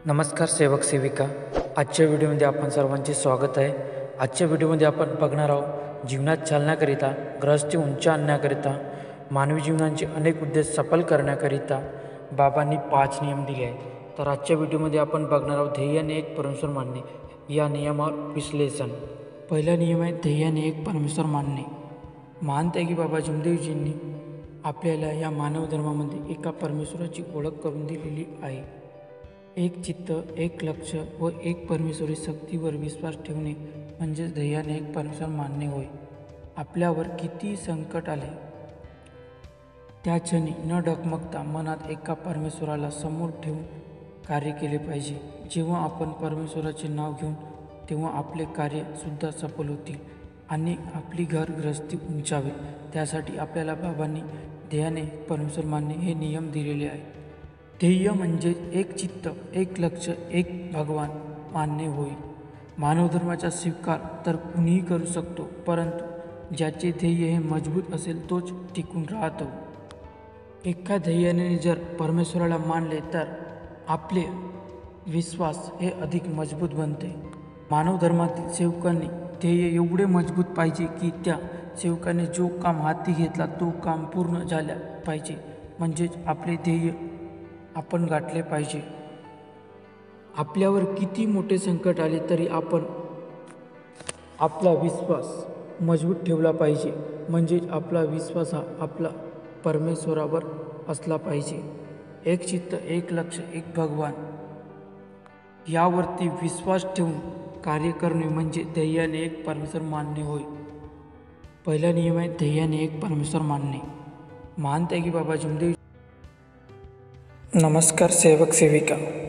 नमस्कार सेवक सेविका. आजच्या व्हिडिओमध्ये आपण सर्वांचे स्वागत आहे. आजच्या व्हिडिओमध्ये आपण बघणार आहोत जीवनात चालण्याकरिता, ग्रहस्थी उंच आणण्याकरिता, मानवी जीवनाचे अनेक उद्देश सफल करण्याकरिता बाबांनी 5 नियम दिले आहेत. तर आजच्या व्हिडिओमध्ये आपण बघणार आहोत ध्येयाने एक परमेश्वर मानणे या नियमावर विश्लेषण. पहिला नियम आहे ध्येयाने एक परमेश्वर मानणे. मानते की बाबा जमदेवजींनी आपल्याला या मानव धर्मामध्ये एका परमेश्वराची ओळख करून दिलेली आहे. एक चित्त, एक लक्ष व एक परमेश्वरी शक्तीवर विश्वास ठेवणे म्हणजेच ध्येयाने एक परमेश्वर मानणे होय. आपल्यावर किती संकट आले त्या क्षणी न डगमगता मनात एका परमेश्वराला समोर ठेवून कार्य केले पाहिजे. जेव्हा आपण परमेश्वराचे नाव घेऊन तेव्हा आपले कार्यसुद्धा सफल होतील आणि आपली गृहस्थी उंचावेल. त्यासाठी आपल्याला बाबांनी ध्येयाने परमेश्वर मानणे हे नियम दिलेले आहे. ध्येय म्हणजे एक चित्त, एक लक्ष, एक भगवान मानणे होय. मानवधर्माचा स्वीकार तर कुणीही करू शकतो, परंतु ज्याचे ध्येय हे मजबूत असेल तोच टिकून राहतो. एका ध्येयाने जर परमेश्वराला मानले तर आपले विश्वास हे अधिक मजबूत बनते. मानवधर्मातील सेवकांनी ध्येय एवढे मजबूत पाहिजे की त्या सेवकाने जो काम हाती घेतला तो काम पूर्ण झाल्या पाहिजे. म्हणजेच आपले ध्येय आपण गाठले पाहिजे. आपल्यावर किती मोठे संकट आले तरी आपण आपला विश्वास मजबूत ठेवला पाहिजे. म्हणजेच आपला विश्वास हा आपला परमेश्वरावर असला पाहिजे. एक चित्त, एक लक्ष, एक भगवान यावरती विश्वास ठेवून कार्य करणे म्हणजे ध्येयाने एक परमेश्वर मानणे होय. पहिला नियम आहे ध्येयाने एक परमेश्वर मानणे. मानते की बाबा जमदेव. नमस्कार सेवक सेविका.